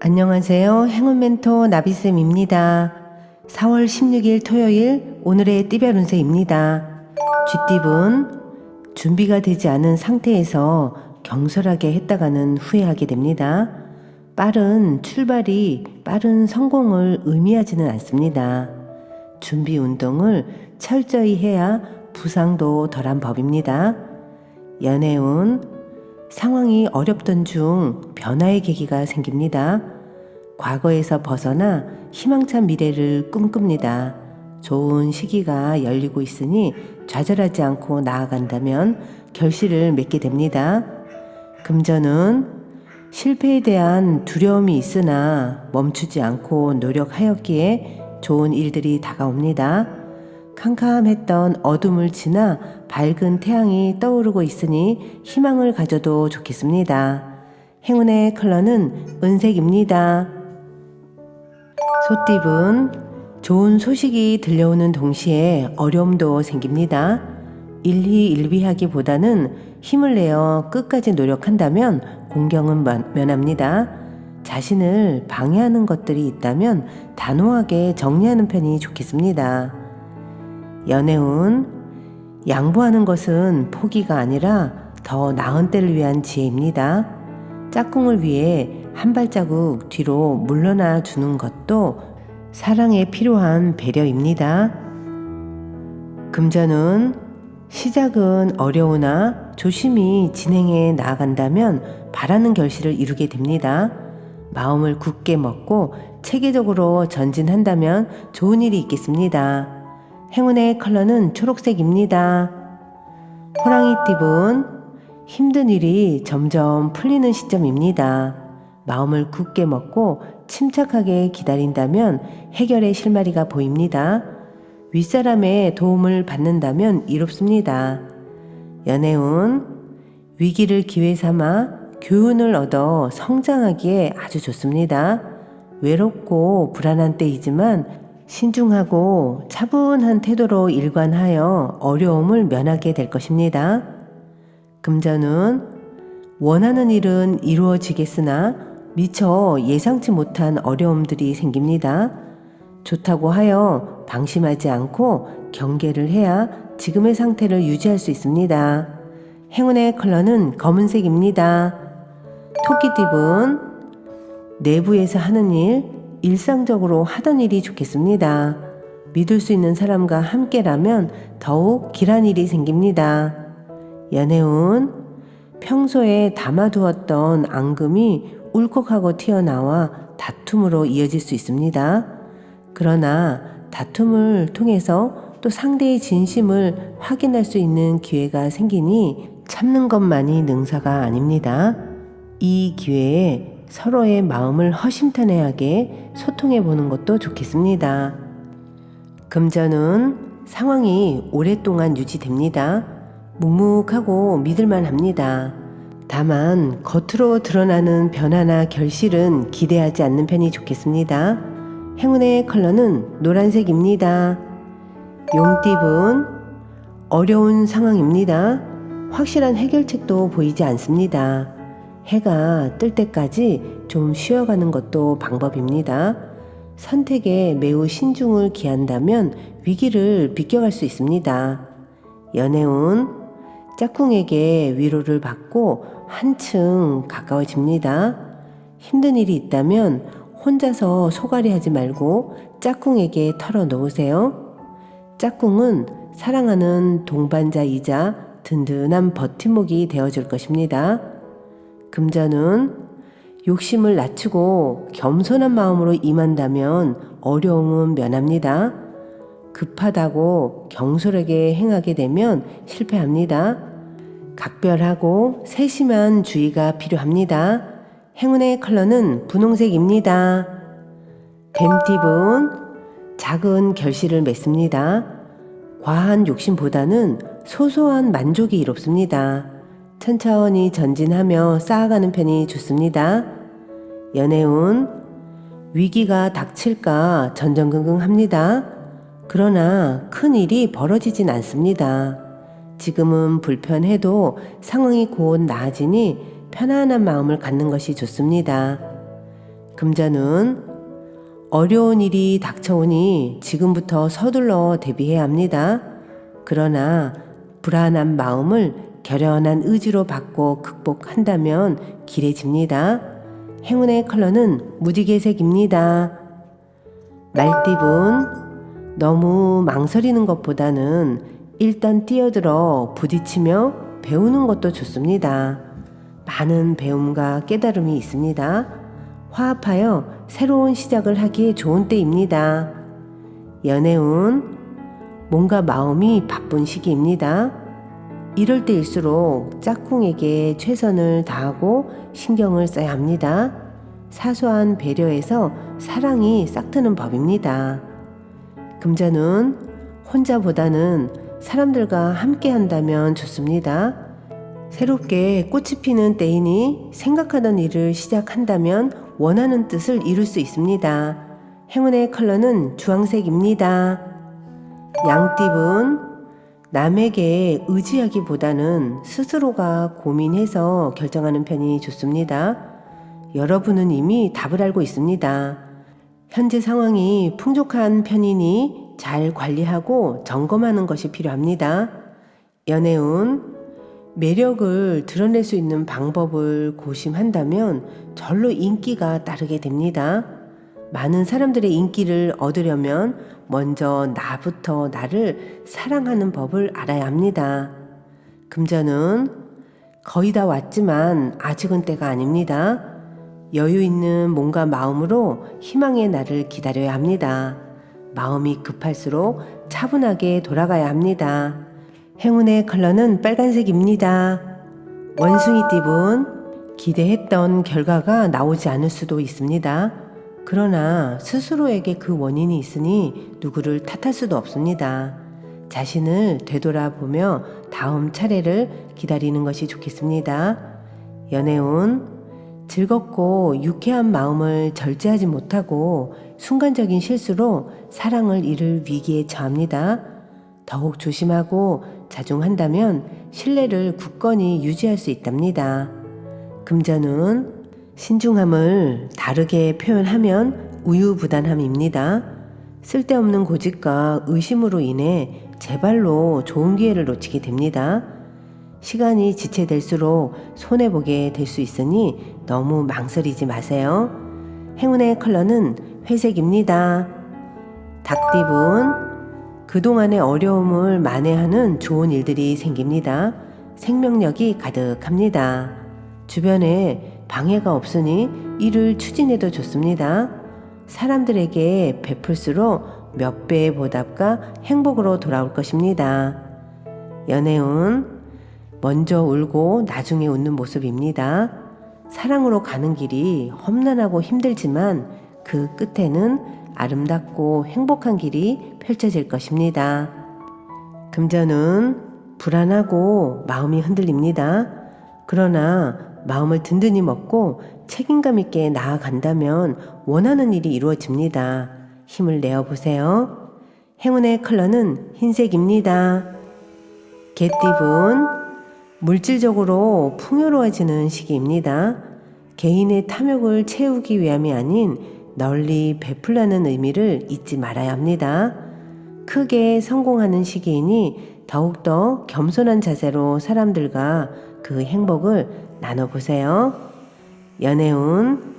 안녕하세요. 행운 멘토 나비쌤입니다. 4월 16일 토요일 오늘의 띠별 운세입니다. 쥐띠분, 준비가 되지 않은 상태에서 경솔하게 했다가는 후회하게 됩니다. 빠른 출발이 빠른 성공을 의미하지는 않습니다. 준비 운동을 철저히 해야 부상도 덜한 법입니다. 연애운, 상황이 어렵던 중 변화의 계기가 생깁니다. 과거에서 벗어나 희망찬 미래를 꿈꿉니다. 좋은 시기가 열리고 있으니 좌절하지 않고 나아간다면 결실을 맺게 됩니다. 금전은 실패에 대한 두려움이 있으나 멈추지 않고 노력하였기에 좋은 일들이 다가옵니다. 캄캄했던 어둠을 지나 밝은 태양이 떠오르고 있으니 희망을 가져도 좋겠습니다. 행운의 컬러는 은색입니다. 소띠분, 좋은 소식이 들려오는 동시에 어려움도 생깁니다. 일희일비하기보다는 힘을 내어 끝까지 노력한다면 공경은 면합니다. 자신을 방해하는 것들이 있다면 단호하게 정리하는 편이 좋겠습니다. 연애운, 양보하는 것은 포기가 아니라 더 나은 때를 위한 지혜입니다. 짝꿍을 위해 한 발자국 뒤로 물러나 주는 것도 사랑에 필요한 배려입니다. 금전은 시작은 어려우나 조심히 진행해 나아간다면 바라는 결실을 이루게 됩니다. 마음을 굳게 먹고 체계적으로 전진한다면 좋은 일이 있겠습니다. 행운의 컬러는 초록색입니다. 호랑이띠분, 힘든 일이 점점 풀리는 시점입니다. 마음을 굳게 먹고 침착하게 기다린다면 해결의 실마리가 보입니다. 윗사람의 도움을 받는다면 이롭습니다. 연애운, 위기를 기회 삼아 교훈을 얻어 성장하기에 아주 좋습니다. 외롭고 불안한 때이지만 신중하고 차분한 태도로 일관하여 어려움을 면하게 될 것입니다. 금전은 원하는 일은 이루어지겠으나 미처 예상치 못한 어려움들이 생깁니다. 좋다고 하여 방심하지 않고 경계를 해야 지금의 상태를 유지할 수 있습니다. 행운의 컬러는 검은색입니다. 토끼띠분, 내부에서 하는 일, 일상적으로 하던 일이 좋겠습니다. 믿을 수 있는 사람과 함께라면 더욱 길한 일이 생깁니다. 연애운, 평소에 담아두었던 앙금이 울컥하고 튀어나와 다툼으로 이어질 수 있습니다. 그러나 다툼을 통해서 또 상대의 진심을 확인할 수 있는 기회가 생기니 참는 것만이 능사가 아닙니다. 이 기회에 서로의 마음을 허심탄회하게 소통해 보는 것도 좋겠습니다. 금전은 상황이 오랫동안 유지됩니다. 묵묵하고 믿을만 합니다. 다만 겉으로 드러나는 변화나 결실은 기대하지 않는 편이 좋겠습니다. 행운의 컬러는 노란색입니다. 용띠분, 어려운 상황입니다. 확실한 해결책도 보이지 않습니다. 해가 뜰 때까지 좀 쉬어가는 것도 방법입니다. 선택에 매우 신중을 기한다면 위기를 비껴갈 수 있습니다. 연애운, 짝꿍에게 위로를 받고 한층 가까워집니다. 힘든 일이 있다면 혼자서 소갈이 하지 말고 짝꿍에게 털어놓으세요. 짝꿍은 사랑하는 동반자이자 든든한 버팀목이 되어줄 것입니다. 금전은 욕심을 낮추고 겸손한 마음으로 임한다면 어려움은 면합니다. 급하다고 경솔하게 행하게 되면 실패합니다. 각별하고 세심한 주의가 필요합니다. 행운의 컬러는 분홍색입니다. 뱀띠분, 작은 결실을 맺습니다. 과한 욕심보다는 소소한 만족이 이롭습니다. 천천히 전진하며 쌓아가는 편이 좋습니다. 연애운, 위기가 닥칠까 전전긍긍합니다. 그러나 큰 일이 벌어지진 않습니다. 지금은 불편해도 상황이 곧 나아지니 편안한 마음을 갖는 것이 좋습니다. 금전운, 어려운 일이 닥쳐오니 지금부터 서둘러 대비해야 합니다. 그러나 불안한 마음을 결연한 의지로 바꿔 극복한다면 길해집니다. 행운의 컬러는 무지개색입니다. 말띠분, 너무 망설이는 것보다는 일단 뛰어들어 부딪히며 배우는 것도 좋습니다. 많은 배움과 깨달음이 있습니다. 화합하여 새로운 시작을 하기에 좋은 때입니다. 연애운, 뭔가 마음이 바쁜 시기입니다. 이럴 때일수록 짝꿍에게 최선을 다하고 신경을 써야 합니다. 사소한 배려에서 사랑이 싹트는 법입니다. 금전운, 혼자보다는 사람들과 함께 한다면 좋습니다. 새롭게 꽃이 피는 때이니 생각하던 일을 시작한다면 원하는 뜻을 이룰 수 있습니다. 행운의 컬러는 주황색입니다. 양띠분, 남에게 의지하기보다는 스스로가 고민해서 결정하는 편이 좋습니다. 여러분은 이미 답을 알고 있습니다. 현재 상황이 풍족한 편이니 잘 관리하고 점검하는 것이 필요합니다. 연애운, 매력을 드러낼 수 있는 방법을 고심한다면 절로 인기가 따르게 됩니다. 많은 사람들의 인기를 얻으려면 먼저 나부터 나를 사랑하는 법을 알아야 합니다. 금전은 거의 다 왔지만 아직은 때가 아닙니다. 여유 있는 몸과 마음으로 희망의 날을 기다려야 합니다. 마음이 급할수록 차분하게 돌아가야 합니다. 행운의 컬러는 빨간색입니다. 원숭이띠분, 기대했던 결과가 나오지 않을 수도 있습니다. 그러나 스스로에게 그 원인이 있으니 누구를 탓할 수도 없습니다. 자신을 되돌아보며 다음 차례를 기다리는 것이 좋겠습니다. 연애운, 즐겁고 유쾌한 마음을 절제하지 못하고 순간적인 실수로 사랑을 잃을 위기에 처합니다. 더욱 조심하고 자중한다면 신뢰를 굳건히 유지할 수 있답니다. 금전운, 신중함을 다르게 표현하면 우유부단함입니다. 쓸데없는 고집과 의심으로 인해 제발로 좋은 기회를 놓치게 됩니다. 시간이 지체될수록 손해보게 될 수 있으니 너무 망설이지 마세요. 행운의 컬러는 회색입니다. 닭띠분, 그동안의 어려움을 만회하는 좋은 일들이 생깁니다. 생명력이 가득합니다. 주변에 방해가 없으니 일을 추진해도 좋습니다. 사람들에게 베풀수록 몇 배의 보답과 행복으로 돌아올 것입니다. 연애운, 먼저 울고 나중에 웃는 모습입니다. 사랑으로 가는 길이 험난하고 힘들지만 그 끝에는 아름답고 행복한 길이 펼쳐질 것입니다. 금전은 불안하고 마음이 흔들립니다. 그러나 마음을 든든히 먹고 책임감 있게 나아간다면 원하는 일이 이루어집니다. 힘을 내어보세요. 행운의 컬러는 흰색입니다. 개띠분, 물질적으로 풍요로워지는 시기입니다. 개인의 탐욕을 채우기 위함이 아닌 널리 베풀라는 의미를 잊지 말아야 합니다. 크게 성공하는 시기이니 더욱더 겸손한 자세로 사람들과 그 행복을 나눠보세요. 연애운,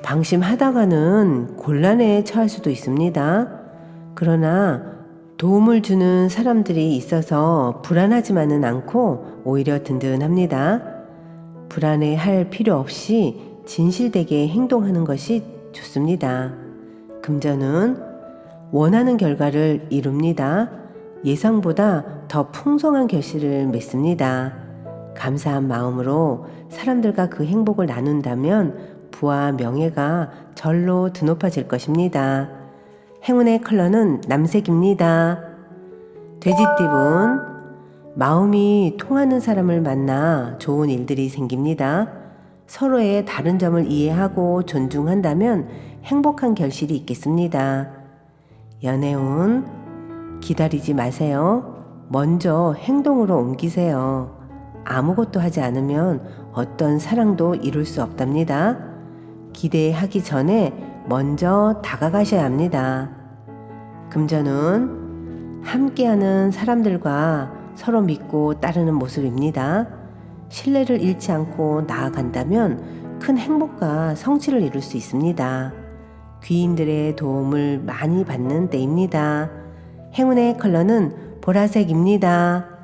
방심하다가는 곤란에 처할 수도 있습니다. 그러나 도움을 주는 사람들이 있어서 불안하지만은 않고 오히려 든든합니다. 불안해할 필요 없이 진실되게 행동하는 것이 좋습니다. 금전은 원하는 결과를 이룹니다. 예상보다 더 풍성한 결실을 맺습니다. 감사한 마음으로 사람들과 그 행복을 나눈다면 부와 명예가 절로 드높아질 것입니다. 행운의 컬러는 남색입니다. 돼지띠분, 마음이 통하는 사람을 만나 좋은 일들이 생깁니다. 서로의 다른 점을 이해하고 존중한다면 행복한 결실이 있겠습니다. 연애운, 기다리지 마세요. 먼저 행동으로 옮기세요. 아무것도 하지 않으면 어떤 사랑도 이룰 수 없답니다. 기대하기 전에 먼저 다가가셔야 합니다. 금전운 함께하는 사람들과 서로 믿고 따르는 모습입니다. 신뢰를 잃지 않고 나아간다면 큰 행복과 성취를 이룰 수 있습니다. 귀인들의 도움을 많이 받는 때입니다. 행운의 컬러는 보라색입니다.